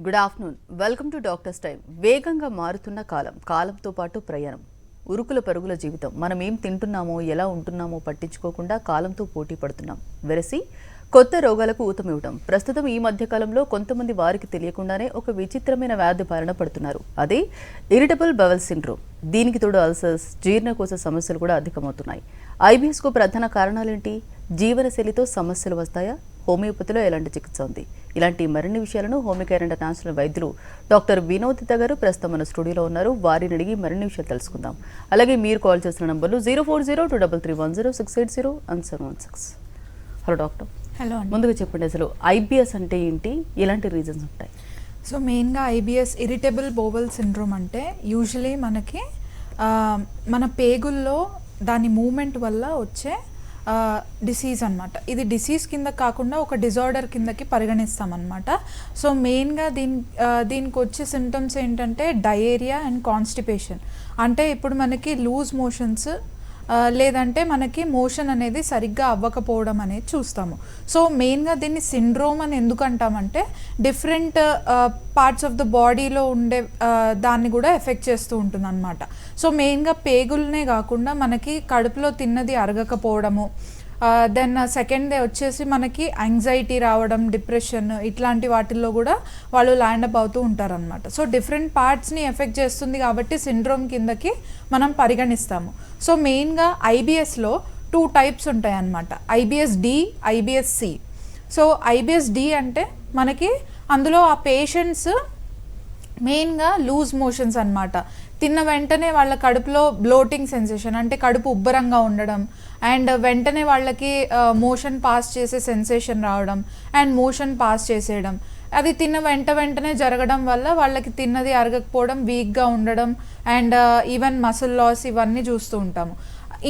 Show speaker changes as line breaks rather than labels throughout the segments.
Good afternoon. Welcome to doctors time. వేగంగా మారుతున్న కాలంతో పాటు ప్రయాణం, ఉరుకుల పరుగుల జీవితం. మనం ఏం తింటున్నామో, ఎలా ఉంటున్నామో పట్టించుకోకుండా కాలంతో పోటీ పడుతున్నాం. వెరసి కొత్త రోగాలకు ఊతమివ్వటం. ప్రస్తుతం ఈ మధ్యకాలంలో కొంతమంది వారికి తెలియకుండానే ఒక విచిత్రమైన వ్యాధి బారిన పడుతున్నారు. అదే ఇరిటబుల్ బవల్ సిండ్రోమ్. దీనికి తోడు అల్సర్స్, జీర్ణకోశ సమస్యలు కూడా అధికమవుతున్నాయి. ఐబిఎస్కు ప్రధాన కారణాలేంటి? జీవనశైలితో సమస్యలు వస్తాయా? హోమియోపతిలో ఎలాంటి చికిత్స ఉంది? ఇలాంటి మరిన్ని విషయాలను హోమియోకేర్ ఇంటర్నేషనల్ వైద్యులు డాక్టర్ వినోదిత గారు ప్రస్తుతం మన స్టూడియోలో ఉన్నారు. వారిని అడిగి మరిన్ని విషయాలు తెలుసుకుందాం. అలాగే మీరు కాల్ చేసిన నంబర్లు 04023310680 and 716. Hello doctor.
హలో అండి.
ముందుగా చెప్పండి, అసలు ఐబిఎస్ అంటే ఏంటి, ఎలాంటి రీజన్స్ ఉంటాయి?
సో మెయిన్గా ఐబిఎస్ ఇరిటబుల్ బోవల్ సిండ్రోమ్ అంటే యూజువలీ మనకి మన పేగుల్లో దాని మూమెంట్ వల్ల వచ్చే డిసీజ్ అనమాట. ఇది డిసీజ్ కింద కాకుండా ఒక డిజార్డర్ కిందకి పరిగణిస్తాం అనమాట. సో మెయిన్గా దీనికి వచ్చే సిమ్టమ్స్ ఏంటంటే డయేరియా అండ్ కాన్స్టిపేషన్. అంటే ఇప్పుడు మనకి లూజ్ మోషన్స్ లేదంటే మనకి మోషన్ అనేది సరిగ్గా అవ్వకపోవడం అనేది చూస్తాము. సో మెయిన్గా దీన్ని సిండ్రోమ్ అని ఎందుకు అంటామంటే డిఫరెంట్ పార్ట్స్ ఆఫ్ ద బాడీలో ఉండే దాన్ని కూడా ఎఫెక్ట్ చేస్తూ ఉంటుంది అనమాట. సో మెయిన్గా పేగులనే కాకుండా మనకి కడుపులో తిన్నది అరగకపోవడము, దెన్ సెకండ్ డే వచ్చేసి మనకి యాంగ్జైటీ రావడం, డిప్రెషన్, ఇట్లాంటి వాటిల్లో కూడా వాళ్ళు ల్యాండప్ అవుతూ ఉంటారనమాట. సో డిఫరెంట్ పార్ట్స్ని ఎఫెక్ట్ చేస్తుంది కాబట్టి సిండ్రోమ్ కిందకి మనం పరిగణిస్తాము. సో మెయిన్గా ఐబిఎస్లో 2 టైప్స్ ఉంటాయి అన్నమాట. IBS D, IBS C. So IBS D అంటే మనకి అందులో ఆ పేషెంట్స్ మెయిన్గా లూజ్ మోషన్స్ అన్నమాట. తిన్న వెంటనే వాళ్ళ కడుపులో బ్లోటింగ్ సెన్సేషన్, అంటే కడుపు ఉబ్బరంగా ఉండడం, అండ్ వెంటనే వాళ్ళకి మోషన్ పాస్ చేసే సెన్సేషన్ రావడం అండ్ మోషన్ పాస్ చేసేయడం. అది తిన్న వెంటనే జరగడం వల్ల వాళ్ళకి తిన్నది అరగకపోవడం, వీక్గా ఉండడం అండ్ ఈవెన్ మసిల్ లాస్ ఇవన్నీ చూస్తూ ఉంటాము.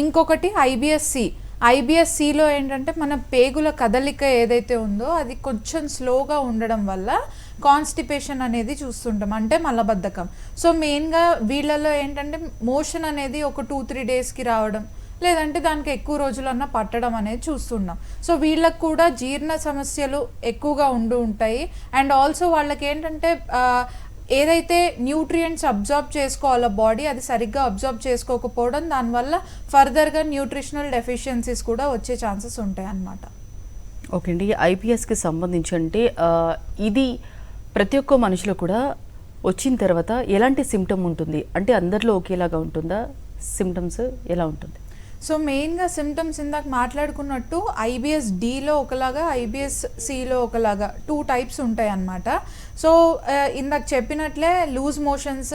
ఇంకొకటి ఐబిఎస్సి. ఐబిఎస్సిలో ఏంటంటే మన పేగుల కదలిక ఏదైతే ఉందో అది కొంచెం స్లోగా ఉండడం వల్ల కాన్స్టిపేషన్ అనేది చూస్తుంటాం, అంటే మలబద్ధకం. సో మెయిన్గా వీళ్ళలో ఏంటంటే మోషన్ అనేది ఒక 2-3 డేస్కి రావడం, లేదంటే దానికి ఎక్కువ రోజులన్నా పట్టడం అనేది చూస్తున్నాం. సో వీళ్ళకు కూడా జీర్ణ సమస్యలు ఎక్కువగా ఉంటాయి. అండ్ ఆల్సో వాళ్ళకి ఏంటంటే ఏదైతే న్యూట్రియంట్స్ అబ్జార్బ్ చేసుకోవాలో బాడీ, అది సరిగ్గా అబ్జార్బ్ చేసుకోకపోవడం, దానివల్ల ఫర్దర్గా న్యూట్రిషనల్ డెఫిషియన్సీస్ కూడా వచ్చే ఛాన్సెస్ ఉంటాయి అన్నమాట.
ఓకే అండి. ఐబిఎస్కి సంబంధించి అంటే ఇది ప్రతి ఒక్క మనిషిలో కూడా వచ్చిన తర్వాత ఎలాంటి సిమ్టమ్ ఉంటుంది? అంటే అందరిలో ఒకేలాగా ఉంటుందా? సిమ్టమ్స్ ఎలా ఉంటుంది?
సో మెయిన్గా సిమ్టమ్స్ ఇందాక మాట్లాడుకున్నట్టు ఐబిఎస్ డిలో ఒకలాగా, ఐబిఎస్ సిలో ఒకలాగా 2 టైప్స్ ఉంటాయి అన్నమాట. సో ఇందాక చెప్పినట్లే లూజ్ మోషన్స్,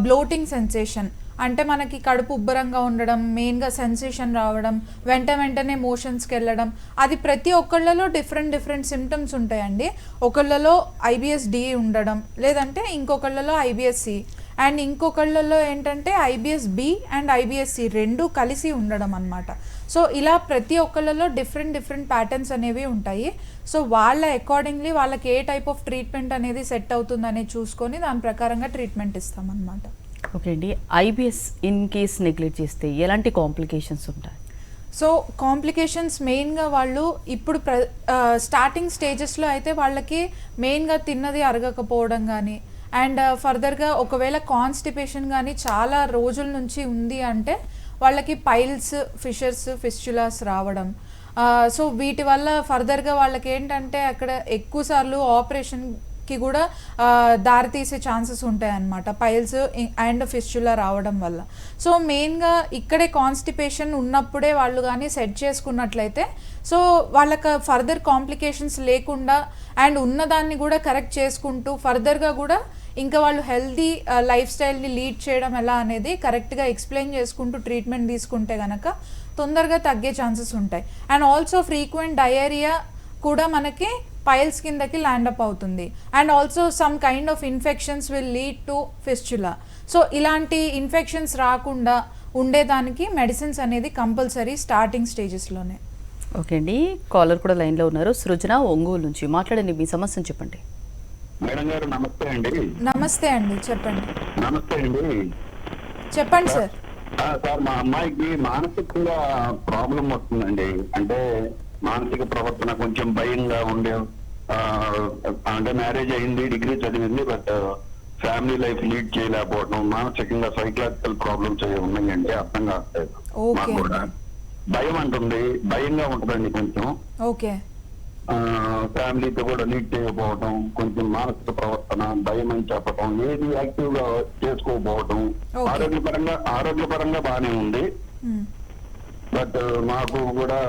బ్లోటింగ్ సెన్సేషన్, అంటే మనకి కడుపు ఉబ్బరంగా ఉండడం, మెయిన్గా సెన్సేషన్ రావడం, వెంటనే మోషన్స్కి వెళ్ళడం, అది ప్రతి ఒక్కళ్ళలో డిఫరెంట్ సిమ్టమ్స్ ఉంటాయండి. ఒకళ్ళలో ఐబిఎస్ డి ఉండడం, లేదంటే ఇంకొకళ్ళలో ఐబిఎస్ సి, అండ్ ఇంకొకళ్ళలో ఏంటంటే IBS B and IBS C 2 కలిసి ఉండడం అన్నమాట. సో ఇలా ప్రతి ఒక్కళ్ళలో డిఫరెంట్ ప్యాటర్న్స్ అనేవి ఉంటాయి. సో వాళ్ళ అకార్డింగ్లీ వాళ్ళకి ఏ టైప్ ఆఫ్ ట్రీట్మెంట్ అనేది సెట్ అవుతుంది అనేది చూసుకొని దాని ప్రకారంగా ట్రీట్మెంట్ ఇస్తామన్నమాట.
ఓకే అండి. ఐబిఎస్ ఇన్ కేస్ నెగ్లెక్ట్ చేస్తే ఎలాంటి కాంప్లికేషన్స్ ఉంటాయి?
సో కాంప్లికేషన్స్ మెయిన్గా వాళ్ళు ఇప్పుడు స్టార్టింగ్ స్టేజెస్లో అయితే వాళ్ళకి మెయిన్గా తిన్నది అరగకపోవడం కానీ, అండ్ ఫర్దర్గా ఒకవేళ కాన్స్టిపేషన్ కానీ చాలా రోజుల నుంచి ఉంది అంటే వాళ్ళకి పైల్స్, ఫిషర్స్, ఫిస్చులాస్ రావడం. సో వీటి వల్ల ఫర్దర్గా వాళ్ళకి ఏంటంటే అక్కడ ఎక్కువసార్లు ఆపరేషన్కి కూడా దారితీసే ఛాన్సెస్ ఉంటాయి అన్నమాట, పైల్స్ అండ్ ఫిస్చులా రావడం వల్ల. సో మెయిన్గా ఇక్కడే కాన్స్టిపేషన్ ఉన్నప్పుడే వాళ్ళు కానీ సెట్ చేసుకున్నట్లయితే సో వాళ్ళకి ఫర్దర్ కాంప్లికేషన్స్ లేకుండా అండ్ ఉన్నదాన్ని కూడా కరెక్ట్ చేసుకుంటూ ఫర్దర్గా కూడా ఇంకా వాళ్ళు హెల్తీ లైఫ్ స్టైల్ని లీడ్ చేయడం ఎలా అనేది కరెక్ట్గా ఎక్స్ప్లెయిన్ చేసుకుంటూ ట్రీట్మెంట్ తీసుకుంటే కనుక తొందరగా తగ్గే ఛాన్సెస్ ఉంటాయి. అండ్ ఆల్సో ఫ్రీక్వెంట్ డయేరియా కూడా మనకి పైల్స్ కిందకి ల్యాండప్ అవుతుంది. And also some kind of infections will lead to fistula. So ఇలాంటి ఇన్ఫెక్షన్స్ రాకుండా ఉండేదానికి మెడిసిన్స్ అనేది కంపల్సరీ స్టార్టింగ్ స్టేజెస్లోనే.
ఓకే అండి. కాలర్ కూడా లైన్లో ఉన్నారు. సృజన, ఒంగోలు నుంచి. మాట్లాడండి, మీ సమస్యను చెప్పండి.
మేడం గారు నమస్తే అండి.
నమస్తే అండి, చెప్పండి.
నమస్తే అండి,
చెప్పండి సార్.
సార్ మా అమ్మాయికి మానసికంగా ప్రాబ్లం వస్తుందండి. అంటే మానసిక ప్రవర్తన కొంచెం భయంగా ఉండే అంటే మ్యారేజ్ అయింది, డిగ్రీ చదివింది, బట్ ఫ్యామిలీ లైఫ్ లీడ్ చేయలేకపోవడం, మానసికంగా సైకలాజికల్ ప్రాబ్లమ్స్ అవి ఉన్నాయండి. అర్థం కావట్లేదు మాకు కూడా. భయం అంటుంది, భయంగా ఉంటుందండి కొంచెం.
ఓకే.
ఫ్యామిలీతో కూడా లీడ్ చేయకపోవడం, కొంచెం మానసిక ప్రవర్తన, భయం అని చెప్పడం, ఏది యాక్టివ్ గా చేసుకోకపోవడం. ఆరోగ్యపరంగా బాగానే ఉంది, బట్ మాకు కూడా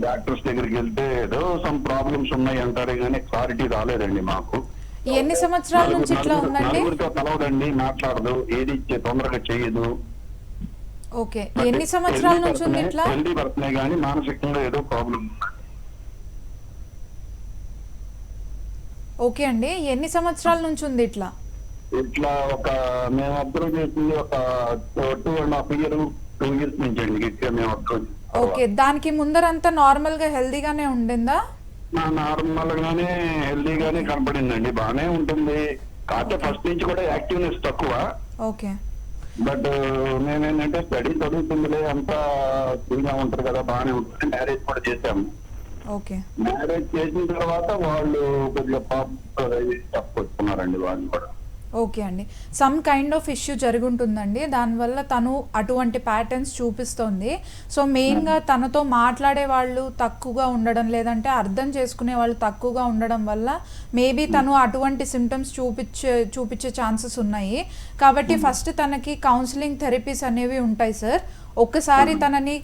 డాక్టర్స్ దగ్గరికి వెళ్తే ఏదో సమ్ ప్రాబ్లమ్స్ ఉన్నాయి అంటారే కానీ క్లారిటీ రాలేదండి మాకు.
ఎన్ని సంవత్సరాల నుంచి ఇట్లా ఉందండి?
నలుగురితో కలవదండి, మాట్లాడదు, ఏది తొందరగా చేయదు.
ఓకే. ఎన్ని సంవత్సరాల నుంచి ఉంది ఇట్లా?
హెల్దీ పర్సనే కానీ మానసికంగా ఏదో ప్రాబ్లం.
ఓకే అండి, ఎన్ని సంవత్సరాల నుంచి ఉంది ఇట్లా?
ఒక మేము అబ్జర్వ్ చేసింది ఒక 2.5 years, 2 years నుంచి అండి గట్టిగా మేము అబ్జర్వ్.
ఓకే. దానికి ముందరంతా నార్మల్ గా హెల్దీగానే ఉండిందా?
నార్మల్ గానే హెల్దీగానే కనపడిందండి, బాగానే ఉంటుంది. కాకపోతే ఫస్ట్ నుంచి కూడా యాక్టివ్నెస్ తక్కువ.
ఓకే.
బట్ మేమేంటంటే స్టడీ చదువుతుందిలే, అంతా ఫ్రీగా ఉంటారు కదా, బాగానే ఉంటుంది. మ్యారేజ్ కూడా చేశాము.
ఓకే.
మ్యారేజ్ చేసిన తర్వాత వాళ్ళు కొద్దిగా చెప్పుకొచ్చుకున్నారండి వాళ్ళు కూడా.
ఓకే అండి, సమ్ కైండ్ ఆఫ్ ఇష్యూ జరుగుంటుందండి, దానివల్ల తను అటువంటి ప్యాటర్న్స్ చూపిస్తోంది. సో మెయిన్గా తనతో మాట్లాడే వాళ్ళు తక్కువగా ఉండడం, లేదంటే అర్థం చేసుకునే వాళ్ళు తక్కువగా ఉండడం వల్ల మేబీ తను అటువంటి సిమ్టమ్స్ చూపించే ఛాన్సెస్ ఉన్నాయి. కాబట్టి ఫస్ట్ తనకి కౌన్సిలింగ్ థెరపీస్ అనేవి ఉంటాయి సార్. ఒక్కసారి తనని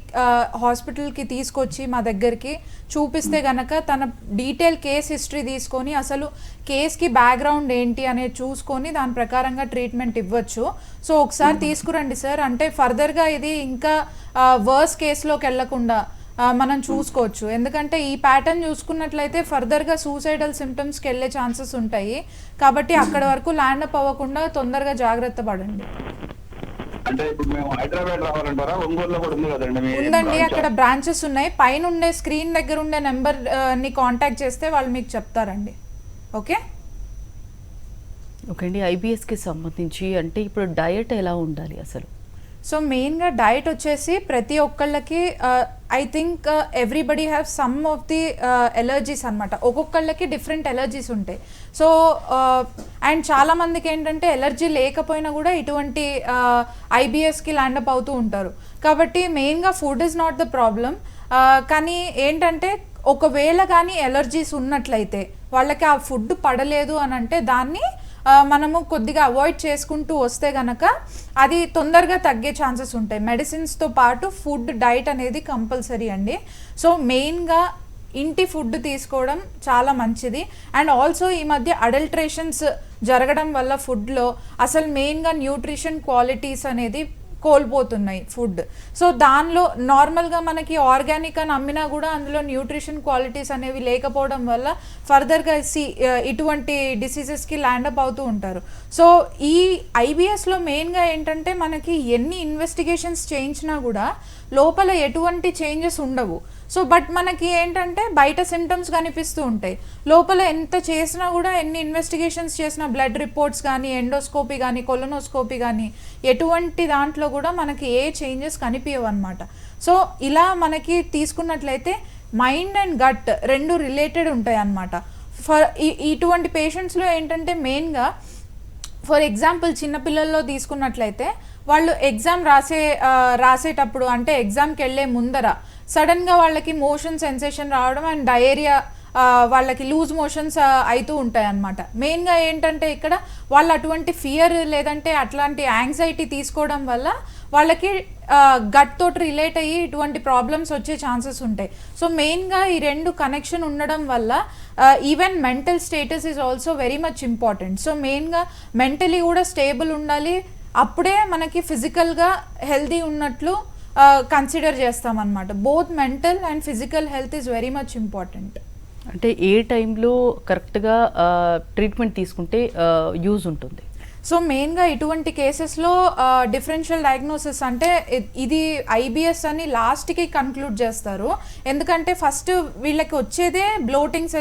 హాస్పిటల్కి తీసుకొచ్చి మా దగ్గరికి చూపిస్తే గనక తన డీటెయిల్ కేస్ హిస్టరీ తీసుకొని అసలు కేస్కి బ్యాక్గ్రౌండ్ ఏంటి అనేది చూసుకొని దాని ప్రకారంగా ట్రీట్మెంట్ ఇవ్వచ్చు. సో ఒకసారి తీసుకురండి సార్, అంటే ఫర్దర్గా ఇది ఇంకా వర్స్ కేసులోకి వెళ్లకుండా మనం చూసుకోవచ్చు. ఎందుకంటే ఈ ప్యాటర్న్ చూసుకున్నట్లయితే ఫర్దర్గా సూసైడల్ సిమ్టమ్స్కి వెళ్ళే ఛాన్సెస్ ఉంటాయి. కాబట్టి అక్కడ వరకు ల్యాండ్ అప్ అవ్వకుండా తొందరగా జాగ్రత్త పడండి.
అంటే ఇప్పుడు మేము హైదరాబాద్ రావాలంటారా? ఒంగోలులో కూడా ఉంది కదండి?
ఉందండి, అక్కడ బ్రాంచెస్ ఉన్నాయి. పైన ఉండే స్క్రీన్ దగ్గర ఉండే నెంబర్ ని కాంటాక్ట్ చేస్తే వాళ్ళు మీకు చెప్తారండి. ఓకే.
ఓకే అండి, ఐబిఎస్కి సంబంధించి అంటే ఇప్పుడు డయట్ ఎలా ఉండాలి అసలు?
సో మెయిన్గా డయట్ వచ్చేసి ప్రతి ఒక్కళ్ళకి I think everybody have some of the allergies అనమాట. ఒక్కొక్కళ్ళకి డిఫరెంట్ ఎలర్జీస్ ఉంటాయి. సో అండ్ చాలామందికి ఏంటంటే ఎలర్జీ లేకపోయినా కూడా ఇటువంటి ఐబిఎస్కి ల్యాండప్ అవుతూ ఉంటారు. కాబట్టి మెయిన్గా food is not the problem. కానీ ఏంటంటే ఒకవేళ కానీ ఎలర్జీస్ ఉన్నట్లయితే వాళ్ళకి ఆ ఫుడ్ పడలేదు అని అంటే దాన్ని మనము కొద్దిగా అవాయిడ్ చేసుకుంటూ వస్తే గనక అది తొందరగా తగ్గే ఛాన్సెస్ ఉంటాయి. మెడిసిన్స్తో పాటు ఫుడ్ డైట్ అనేది కంపల్సరీ అండి. సో మెయిన్గా ఇంటి ఫుడ్ తీసుకోవడం చాలా మంచిది. అండ్ ఆల్సో ఈ మధ్య అడల్ట్రేషన్స్ జరగడం వల్ల ఫుడ్లో అసలు మెయిన్గా న్యూట్రిషన్ క్వాలిటీస్ అనేది కోల్పోతున్నాయి ఫుడ్. సో దానిలో నార్మల్గా మనకి ఆర్గానిక్ అని అమ్మినా కూడా అందులో న్యూట్రిషన్ క్వాలిటీస్ అనేవి లేకపోవడం వల్ల ఫర్దర్గా ఇటువంటి డిసీజెస్కి ల్యాండప్ అవుతూ ఉంటారు. సో ఈ ఐబిఎస్లో మెయిన్గా ఏంటంటే మనకి ఎన్ని ఇన్వెస్టిగేషన్స్ చేయించినా కూడా లోపల ఎటువంటి చేంజెస్ ఉండవు. సో బట్ మనకి ఏంటంటే బయట సిమ్టమ్స్ కనిపిస్తూ ఉంటాయి, లోపల ఎంత చేసినా కూడా ఎన్ని ఇన్వెస్టిగేషన్స్ చేసినా బ్లడ్ రిపోర్ట్స్ కానీ ఎండోస్కోపీ కానీ కొలనోస్కోపీ కానీ ఎటువంటి దాంట్లో కూడా మనకి ఏ చేంజెస్ కనిపించవు అనమాట. సో ఇలా మనకి తీసుకున్నట్లయితే మైండ్ అండ్ గట్ రెండు రిలేటెడ్ ఉంటాయి అన్నమాట. ఇటువంటి పేషెంట్స్లో ఏంటంటే మెయిన్గా ఫర్ ఎగ్జాంపుల్ చిన్నపిల్లల్లో తీసుకున్నట్లయితే వాళ్ళు ఎగ్జామ్ రాసేటప్పుడు అంటే ఎగ్జామ్కి వెళ్ళే ముందర సడన్గా వాళ్ళకి మోషన్ సెన్సేషన్ రావడం అండ్ డయేరియా, వాళ్ళకి లూజ్ మోషన్స్ అవుతూ ఉంటాయి అన్నమాట. మెయిన్గా ఏంటంటే ఇక్కడ వాళ్ళు అటువంటి ఫియర్ లేదంటే అట్లాంటి యాంగ్జైటీ తీసుకోవడం వల్ల వాళ్ళకి గట్ తోటి రిలేట్ అయ్యి ఇటువంటి ప్రాబ్లమ్స్ వచ్చే ఛాన్సెస్ ఉంటాయి. సో మెయిన్గా ఈ రెండు కనెక్షన్ ఉండడం వల్ల even mental status is also very much important. So మెయిన్గా మెంటలీ కూడా స్టేబుల్ ఉండాలి, అప్పుడే మనకి ఫిజికల్గా హెల్దీ ఉన్నట్లు కన్సిడర్ చేస్తామన్నమాట. Both mental and physical health is very much important.
అంటే ఏ టైంలో కరెక్ట్గా ట్రీట్మెంట్ తీసుకుంటే యూజ్ ఉంటుంది?
సో మెయిన్గా ఇటువంటి కేసెస్లో డిఫరెన్షియల్ డయాగ్నోసిస్ అంటే ఇది ఐబిఎస్ అని లాస్ట్కి కన్క్లూడ్ చేస్తారు. ఎందుకంటే ఫస్ట్ వీళ్ళకి వచ్చేదే బ్లోటింగ్స్,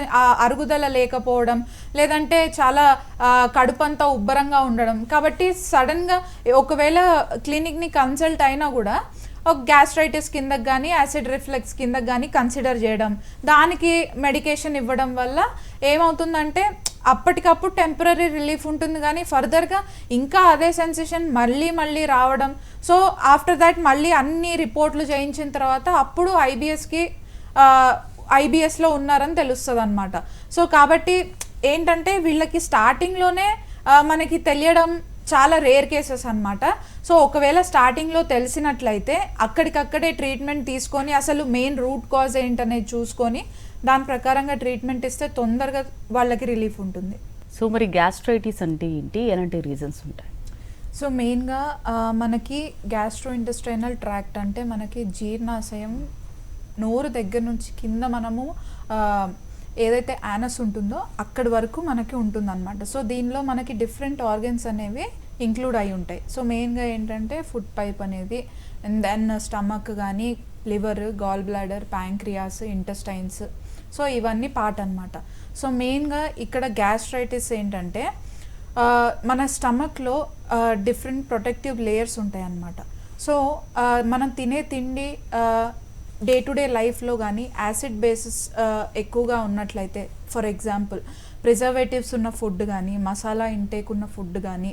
అరుగుదల లేకపోవడం, లేదంటే చాలా కడుపంతా ఉబ్బరంగా ఉండడం. కాబట్టి సడన్గా ఒకవేళ క్లినిక్ని కన్సల్ట్ అయినా కూడా ఒక గ్యాస్ట్రైటిస్ కిందకి కానీ యాసిడ్ రిఫ్లెక్స్ కిందకి కానీ కన్సిడర్ చేయడం, దానికి మెడికేషన్ ఇవ్వడం వల్ల ఏమవుతుందంటే అప్పటికప్పుడు టెంపరీ రిలీఫ్ ఉంటుంది కానీ ఫర్దర్గా ఇంకా అదే సెన్సేషన్ మళ్ళీ మళ్ళీ రావడం. సో ఆఫ్టర్ దాట్ మళ్ళీ అన్ని రిపోర్ట్లు చేయించిన తర్వాత అప్పుడు ఐబిఎస్లో ఉన్నారని తెలుస్తుంది అనమాట. సో కాబట్టి ఏంటంటే వీళ్ళకి స్టార్టింగ్లోనే మనకి తెలియడం చాలా రేర్ కేసెస్ అనమాట. సో ఒకవేళ స్టార్టింగ్లో తెలిసినట్లయితే అక్కడికక్కడే ట్రీట్మెంట్ తీసుకొని అసలు మెయిన్ రూట్ కాజ్ ఏంటనేది చూసుకొని దాని ప్రకారంగా ట్రీట్మెంట్ ఇస్తే తొందరగా వాళ్ళకి రిలీఫ్ ఉంటుంది.
సో మరి గ్యాస్ట్రైటిస్ అంటే ఏంటి, ఎలాంటి రీజన్స్ ఉంటాయి?
సో మెయిన్గా మనకి గ్యాస్ట్రో ఇంటెస్టైనల్ ట్రాక్ట్ అంటే మనకి జీర్ణాశయం నోరు దగ్గర నుంచి కింద మనము ఏదైతే యానస్ ఉంటుందో అక్కడి వరకు మనకి ఉంటుందన్నమాట. సో దీనిలో మనకి డిఫరెంట్ ఆర్గన్స్ అనేవి ఇంక్లూడ్ అయి ఉంటాయి. సో మెయిన్గా ఏంటంటే ఫుడ్ పైప్ అనేది, అండ్ దెన్ స్టమక్ కానీ liver, gall bladder, pancreas, intestines, so ఇవన్నీ పార్ట్ అనమాట. సో మెయిన్గా ఇక్కడ గ్యాస్ట్రైటిస్ ఏంటంటే మన స్టమక్లో డిఫరెంట్ ప్రొటెక్టివ్ లేయర్స్ ఉంటాయి అన్నమాట. సో మనం తినే తిండి డే టు డే లైఫ్లో కానీ యాసిడ్ బేసిస్ ఎక్కువగా ఉన్నట్లయితే, ఫర్ ఎగ్జాంపుల్ ప్రిజర్వేటివ్స్ ఉన్న ఫుడ్ కానీ, మసాలా ఇంటేక్ ఉన్న ఫుడ్ కానీ,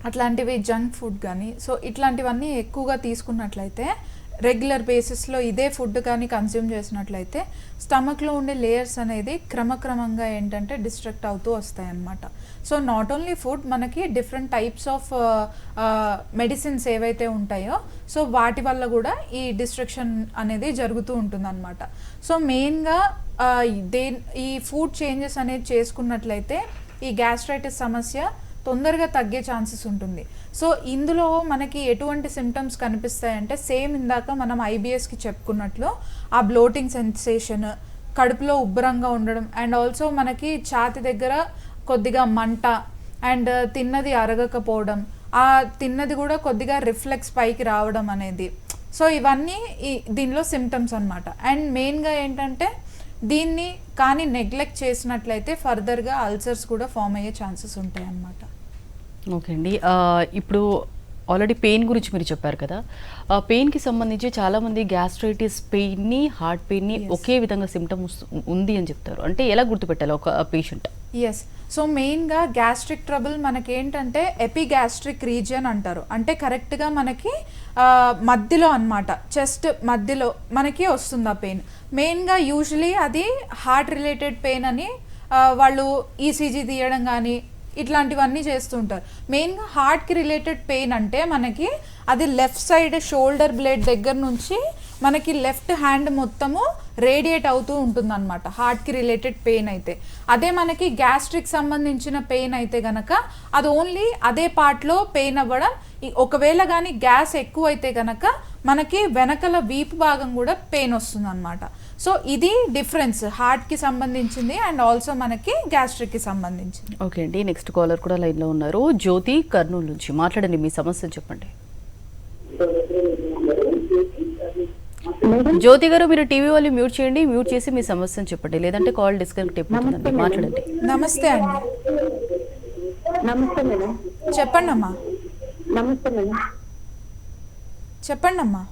అట్లాంటివి జంక్ ఫుడ్ కానీ, సో ఇట్లాంటివన్నీ ఎక్కువగా తీసుకున్నట్లయితే రెగ్యులర్ బేసిస్లో ఇదే ఫుడ్ కానీ కన్జ్యూమ్ చేసినట్లయితే స్టమక్లో ఉండే లేయర్స్ అనేది క్రమక్రమంగా ఏంటంటే డిస్ట్రక్ట్ అవుతూ వస్తాయి అన్నమాట. సో నాట్ ఓన్లీ ఫుడ్, మనకి డిఫరెంట్ టైప్స్ ఆఫ్ మెడిసిన్స్ ఏవైతే ఉంటాయో సో వాటి వల్ల కూడా ఈ డిస్ట్రక్షన్ అనేది జరుగుతూ ఉంటుందన్నమాట. సో మెయిన్గా ఈ ఫుడ్ చేంజెస్ అనేది చేసుకున్నట్లయితే ఈ గ్యాస్ట్రైటిస్ సమస్య తొందరగా తగ్గే ఛాన్సెస్ ఉంటుంది. సో ఇందులో మనకి ఎటువంటి సిమ్టమ్స్ కనిపిస్తాయంటే సేమ్ ఇందాక మనం ఐబిఎస్కి చెప్పుకున్నట్లు ఆ బ్లోటింగ్ సెన్సేషన్, కడుపులో ఉబ్బరంగా ఉండడం, అండ్ ఆల్సో మనకి ఛాతి దగ్గర కొద్దిగా మంట, అండ్ తిన్నది అరగకపోవడం, ఆ తిన్నది కూడా కొద్దిగా రిఫ్లెక్స్ పైకి రావడం అనేది. సో ఇవన్నీ దీనిలో సిమ్టమ్స్ అన్నమాట. అండ్ మెయిన్గా ఏంటంటే దీన్ని కానీ నెగ్లెక్ట్ చేసినట్లయితే ఫర్దర్గా అల్సర్స్ కూడా ఫామ్ అయ్యే ఛాన్సెస్ ఉంటాయి అన్నమాట.
ఓకే అండి, ఇప్పుడు ఆల్రెడీ పెయిన్ గురించి మీరు చెప్పారు కదా, పెయిన్కి సంబంధించి చాలామంది గ్యాస్ట్రైటిస్ పెయిన్ని, హార్ట్ పెయిన్ని ఒకే విధంగా సిమ్టమ్స్ ఉంది అని చెప్తారు. అంటే ఎలా గుర్తుపెట్టాలి ఒక పేషెంట్?
ఎస్, సో మెయిన్గా గ్యాస్ట్రిక్ ట్రబుల్ మనకేంటంటే ఎపిగ్యాస్ట్రిక్ రీజియన్ అంటారు. అంటే కరెక్ట్గా మనకి మధ్యలో అన్నమాట, చెస్ట్ మధ్యలో మనకి వస్తుంది ఆ పెయిన్. మెయిన్గా యూజువలీ అది హార్ట్ రిలేటెడ్ పెయిన్ అని వాళ్ళు ఈసీజీ తీయడం కానీ ఇట్లాంటివన్నీ చేస్తుంటారు. మెయిన్గా హార్ట్కి రిలేటెడ్ పెయిన్ అంటే మనకి అది లెఫ్ట్ సైడ్ షోల్డర్ బ్లేడ్ దగ్గర నుంచి మనకి లెఫ్ట్ హ్యాండ్ మొత్తము రేడియేట్ అవుతూ ఉంటుంది అనమాట హార్ట్కి రిలేటెడ్ పెయిన్ అయితే. అదే మనకి గ్యాస్ట్రిక్ సంబంధించిన పెయిన్ అయితే గనక అది ఓన్లీ అదే పార్ట్లో పెయిన్ అవ్వడం. ఒకవేళ కానీ గ్యాస్ ఎక్కువ అయితే గనక మనకి వెనకల వీపు భాగం కూడా పెయిన్ వస్తుంది అనమాట. సో ఇది డిఫరెన్స్ హార్ట్కి సంబంధించింది అండ్ ఆల్సో మనకి గ్యాస్ట్రిక్కి సంబంధించింది.
ఓకే అండి, నెక్స్ట్ కాలర్ కూడా లైన్లో ఉన్నారు. జ్యోతి కర్నూలు నుంచి, మాట్లాడండి, మీ సమస్య చెప్పండి. జ్యోతి గారు, మీరు టీవీ వాళ్ళు మ్యూట్ చేయండి, మ్యూట్ చేసి మీ సమస్యను చెప్పండి, లేదంటే కాల్ డిస్కనెక్ట్ అయిపోతుందండి. మాట్లాడండి.
నమస్తే అండి.
నమస్తే మేడం.
చెప్పండి అమ్మా.
నమస్తే మేడం.
చెప్పండి అమ్మా.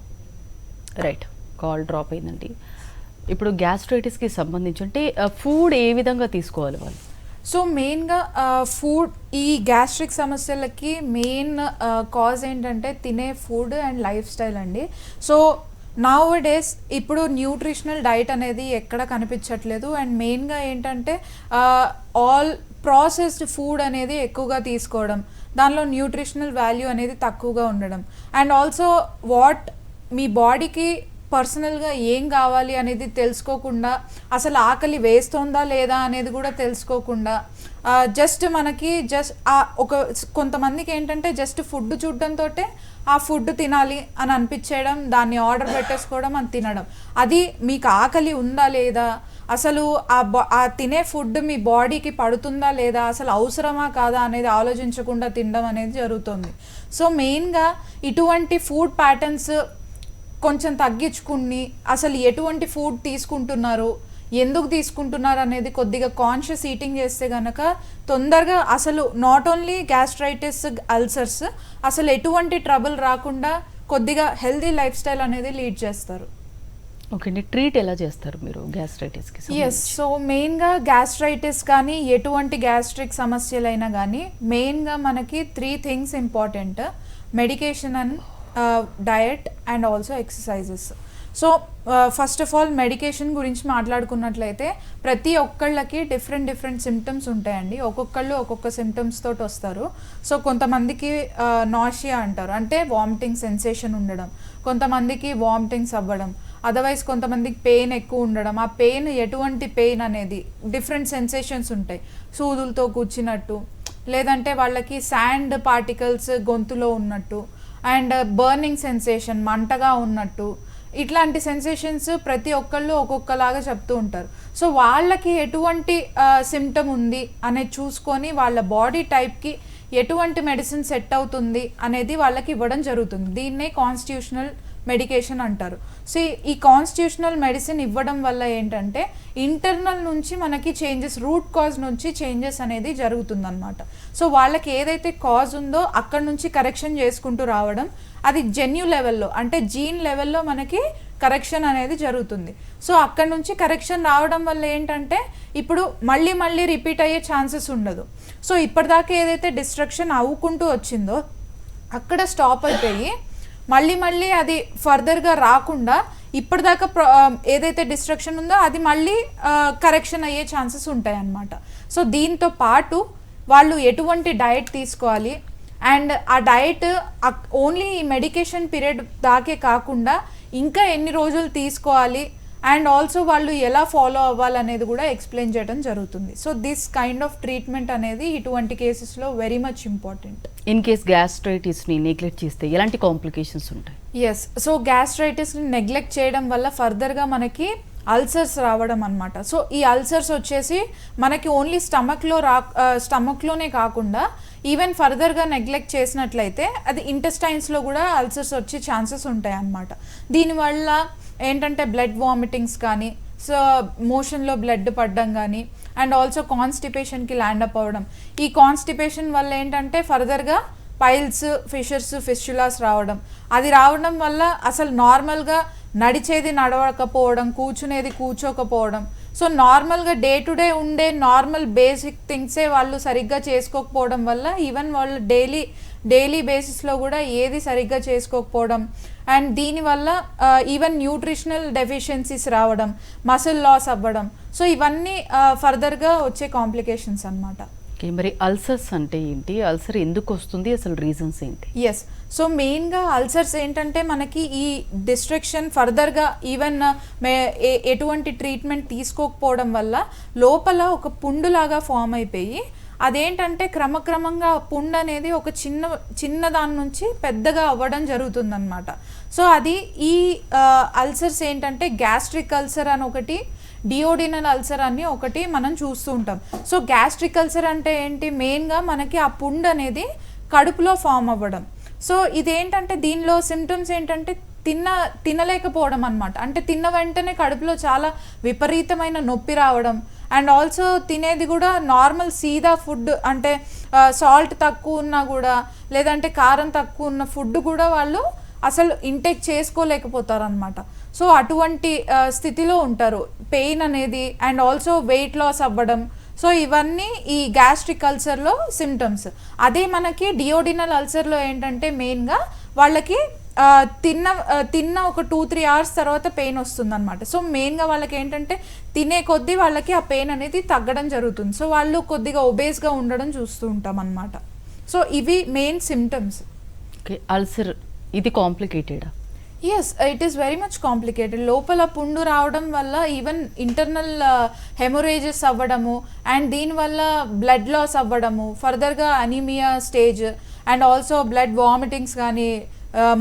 రైట్, కాల్ డ్రాప్ అయిందండి. ఇప్పుడు గ్యాస్ట్రైటిస్కి సంబంధించి అంటే ఫుడ్ ఏ విధంగా తీసుకోవాలి వాళ్ళు?
సో మెయిన్గా ఫుడ్, ఈ గ్యాస్ట్రిక్ సమస్యలకి మెయిన్ కాజ్ ఏంటంటే తినే ఫుడ్ అండ్ లైఫ్ స్టైల్ అండి. సో నౌ డేస్ ఇప్పుడు న్యూట్రిషనల్ డైట్ అనేది ఎక్కడ కనిపించట్లేదు. అండ్ మెయిన్గా ఏంటంటే ఆల్ ప్రాసెస్డ్ ఫుడ్ అనేది ఎక్కువగా తీసుకోవడం, దానిలో న్యూట్రిషనల్ వాల్యూ అనేది తక్కువగా ఉండడం, అండ్ ఆల్సో వాట్ మీ బాడీకి పర్సనల్గా ఏం కావాలి అనేది తెలుసుకోకుండా, అసలు ఆకలి వేస్తుందా లేదా అనేది కూడా తెలుసుకోకుండా, జస్ట్ మనకి కొంతమందికి ఏంటంటే జస్ట్ ఫుడ్ చూడడంతో ఆ ఫుడ్ తినాలి అని అనిపించేయడం, దాన్ని ఆర్డర్ పెట్టేసుకోవడం, అని తినడం. అది మీకు ఆకలి ఉందా లేదా, అసలు ఆ తినే ఫుడ్ మీ బాడీకి పడుతుందా లేదా, అసలు అవసరమా కాదా అనేది ఆలోచించకుండా తినడం అనేది జరుగుతుంది. సో మెయిన్గా ఇటువంటి ఫుడ్ ప్యాటర్న్స్ కొంచెం తగ్గించుకుని అసలు ఎటువంటి ఫుడ్ తీసుకుంటున్నారు, ఎందుకు తీసుకుంటున్నారు అనేది కొద్దిగా కాన్షియస్ ఈటింగ్ చేస్తే కనుక తొందరగా అసలు నాట్ ఓన్లీ గ్యాస్ట్రైటిస్, అల్సర్స్, అసలు ఎటువంటి ట్రబుల్ రాకుండా కొద్దిగా హెల్దీ లైఫ్ స్టైల్ అనేది లీడ్ చేస్తారు.
ఓకే అండి, ట్రీట్ ఎలా చేస్తారు మీరు గ్యాస్ట్రైటిస్కి?
ఎస్, సో మెయిన్గా గ్యాస్ట్రైటిస్ కానీ ఎటువంటి గ్యాస్ట్రిక్ సమస్యలైనా కానీ మెయిన్గా మనకి 3 things important: medication and diet and also exercises. So first of all medication గురించి మాట్లాడుకున్నట్లయితే ప్రతి ఒక్కళ్ళకి డిఫరెంట్ సిమ్టమ్స్ ఉంటాయండి. ఒక్కొక్కళ్ళు ఒక్కొక్క సిమ్టమ్స్ తోటి వస్తారు. సో కొంతమందికి నాషియా అంటారు, అంటే వామిటింగ్ సెన్సేషన్ ఉండడం, కొంతమందికి వామిటింగ్స్ అవ్వడం, అదర్వైజ్ కొంతమందికి పెయిన్ ఎక్కువ ఉండడం. ఆ పెయిన్ ఎటువంటి పెయిన్ అనేది డిఫరెంట్ సెన్సేషన్స్ ఉంటాయి. సూదులతో కూర్చున్నట్టు, లేదంటే వాళ్ళకి శాండ్ పార్టికల్స్ గొంతులో ఉన్నట్టు, అండ్ బర్నింగ్ సెన్సేషన్, మంటగా ఉన్నట్టు, ఇట్లాంటి సెన్సేషన్స్ ప్రతి ఒక్కళ్ళు ఒక్కొక్కలాగా చెప్తూ ఉంటారు. సో వాళ్ళకి ఎటువంటి సిమ్టమ్ ఉంది అనేది చూసుకొని వాళ్ళ బాడీ టైప్కి ఎటువంటి మెడిసిన్ సెట్ అవుతుంది అనేది వాళ్ళకి ఇవ్వడం జరుగుతుంది. దీన్నే కాన్స్టిట్యూషనల్ మెడికేషన్ అంటారు. సో ఈ కాన్స్టిట్యూషనల్ మెడిసిన్ ఇవ్వడం వల్ల ఏంటంటే ఇంటర్నల్ నుంచి మనకి చేంజెస్, రూట్ కాజ్ నుంచి చేంజెస్ అనేది జరుగుతుందన్నమాట. సో వాళ్ళకి ఏదైతే కాజ్ ఉందో అక్కడ నుంచి కరెక్షన్ చేసుకుంటూ రావడం, అది జెన్యు లెవెల్లో అంటే జీన్ లెవెల్లో మనకి కరెక్షన్ అనేది జరుగుతుంది. సో అక్కడ నుంచి కరెక్షన్ రావడం వల్ల ఏంటంటే ఇప్పుడు మళ్ళీ రిపీట్ అయ్యే ఛాన్సెస్ ఉండదు. సో ఇప్పటిదాకా ఏదైతే డిస్ట్రక్షన్ అవ్వుకుంటూ వచ్చిందో అక్కడ స్టాప్ అయిపోయి మళ్ళీ అది ఫర్దర్గా రాకుండా ఇప్పటిదాకా ఏదైతే డిస్ట్రక్షన్ ఉందో అది మళ్ళీ కరెక్షన్ అయ్యే ఛాన్సెస్ ఉంటాయి అన్నమాట. సో దీంతో పాటు వాళ్ళు ఎటువంటి డయట్ తీసుకోవాలి, అండ్ ఆ డయట్ ఓన్లీ ఈ మెడికేషన్ పీరియడ్ దాకే కాకుండా ఇంకా ఎన్ని రోజులు తీసుకోవాలి, అండ్ ఆల్సో వాళ్ళు ఎలా ఫాలో అవ్వాలనేది కూడా ఎక్స్ప్లెయిన్ చేయడం జరుగుతుంది. So this kind of treatment అనేది ఇటువంటి కేసెస్లో very much important.
In case గ్యాస్ట్రైటిస్ని నెగ్లెక్ట్ చేస్తే ఎలాంటి కాంప్లికేషన్స్ ఉంటాయి?
ఎస్, సో గ్యాస్ట్రైటిస్ని నెగ్లెక్ట్ చేయడం వల్ల ఫర్దర్గా మనకి అల్సర్స్ రావడం అనమాట. సో ఈ అల్సర్స్ వచ్చేసి మనకి ఓన్లీ స్టమక్లోనే కాకుండా ఈవెన్ ఫర్దర్గా నెగ్లెక్ట్ చేసినట్లయితే అది ఇంటెస్టైన్స్లో కూడా అల్సర్స్ వచ్చే ఛాన్సెస్ ఉంటాయి అన్నమాట. దీనివల్ల ఏంటంటే బ్లడ్ వామిటింగ్స్ కానీ, సో మోషన్లో బ్లడ్ పడడం కానీ, అండ్ ఆల్సో కాన్స్టిపేషన్కి ల్యాండ్ అప్ అవ్వడం. ఈ కాన్స్టిపేషన్ వల్ల ఏంటంటే ఫర్దర్గా పైల్స్, ఫిస్చులాస్ రావడం. అది రావడం వల్ల అసలు నార్మల్గా నడిచేది నడవకపోవడం, కూర్చునేది కూర్చోకపోవడం. సో నార్మల్గా డే టు డే ఉండే నార్మల్ బేసిక్ థింగ్సే వాళ్ళు సరిగ్గా చేసుకోకపోవడం వల్ల ఈవెన్ వాళ్ళు డైలీ బేసిస్లో కూడా ఏది సరిగ్గా చేసుకోకపోవడం, అండ్ దీనివల్ల ఈవెన్ న్యూట్రిషనల్ డెఫిషియన్సీస్ రావడం, మసిల్ లాస్ అవ్వడం. సో ఇవన్నీ ఫర్దర్గా వచ్చే కాంప్లికేషన్స్ అన్నమాట.
ఓకే, మరి అల్సర్స్ అంటే ఏంటి? అల్సర్ ఎందుకు వస్తుంది? అసలు రీజన్స్ ఏంటి?
ఎస్, సో మెయిన్గా అల్సర్స్ ఏంటంటే మనకి ఈ డిస్ట్రక్షన్ ఫర్దర్గా ఈవెన్ ఎటువంటి ట్రీట్మెంట్ తీసుకోకపోవడం వల్ల లోపల ఒక పుండులాగా ఫామ్ అయిపోయి అదేంటంటే క్రమక్రమంగా పుండు అనేది ఒక చిన్న దాని నుంచి పెద్దగా అవ్వడం జరుగుతుందన్నమాట. సో అది ఈ అల్సర్స్ ఏంటంటే గ్యాస్ట్రిక్ అల్సర్ అని ఒకటి, డియోడినల్ అల్సర్ అని ఒకటి మనం చూస్తూ ఉంటాం. సో గ్యాస్ట్రిక్ అల్సర్ అంటే ఏంటి? మెయిన్గా మనకి ఆ పుండు అనేది కడుపులో ఫామ్ అవ్వడం. సో ఇదేంటంటే దీనిలో సిమ్టమ్స్ ఏంటంటే తినలేకపోవడం అనమాట. అంటే తిన్న వెంటనే కడుపులో చాలా విపరీతమైన నొప్పి రావడం, అండ్ ఆల్సో తినేది కూడా నార్మల్ సీదా ఫుడ్, అంటే సాల్ట్ తక్కువ ఉన్నా కూడా, లేదంటే కారం తక్కువ ఉన్న ఫుడ్ కూడా వాళ్ళు అసలు ఇంటేక్ చేసుకోలేకపోతారు అనమాట. సో అటువంటి స్థితిలో ఉంటారు. పెయిన్ అనేది, అండ్ ఆల్సో వెయిట్ లాస్ అవ్వడం. సో ఇవన్నీ ఈ గ్యాస్ట్రిక్ అల్సర్లో సిమ్టమ్స్. అదే మనకి డియోడినల్ అల్సర్లో ఏంటంటే మెయిన్గా వాళ్ళకి తిన్న ఒక 2-3 hours తర్వాత పెయిన్ వస్తుంది అనమాట. సో మెయిన్గా వాళ్ళకి ఏంటంటే తినే కొద్దీ వాళ్ళకి ఆ పెయిన్ అనేది తగ్గడం జరుగుతుంది. సో వాళ్ళు కొద్దిగా ఒబేస్గా ఉండడం చూస్తూ ఉంటాం అనమాట. సో ఇవి మెయిన్ సిమ్టమ్స్.
ఓకే, అల్సర్ ఇది కాంప్లికేటెడా?
Yes, it is very much complicated. లోపల పుండు రావడం వల్ల ఈవెన్ ఇంటర్నల్ హెమొరేజెస్ అవ్వడము, అండ్ దీనివల్ల బ్లడ్ లాస్ అవ్వడము, ఫర్దర్గా anaemia stage, and also blood vomitings కానీ,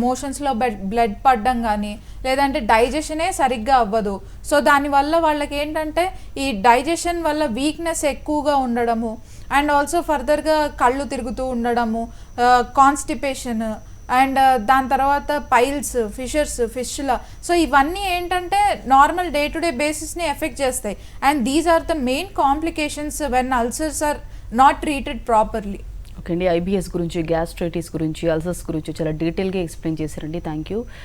మోషన్స్లో బ్లడ్ పడడం కానీ, లేదంటే డైజెషనే సరిగ్గా అవ్వదు. సో దానివల్ల వాళ్ళకి ఏంటంటే ఈ డైజెషన్ వల్ల వీక్నెస్ ఎక్కువగా ఉండడము, అండ్ ఆల్సో ఫర్దర్గా కళ్ళు తిరుగుతూ ఉండడము, కాన్స్టిపేషన్, అండ్ దాని తర్వాత పైల్స్, ఫిష్యులా. సో ఇవన్నీ ఏంటంటే నార్మల్ డే టు డే బేసిస్ని ఎఫెక్ట్ చేస్తాయి. And these are the main complications when ulcers are not treated properly.
Okay అండి, ఐబిఎస్ గురించి, గ్యాస్ట్రైటిస్ గురించి, అల్సర్స్ గురించి చాలా డీటెయిల్గా ఎక్స్ప్లెయిన్ చేశారండి. Thank you.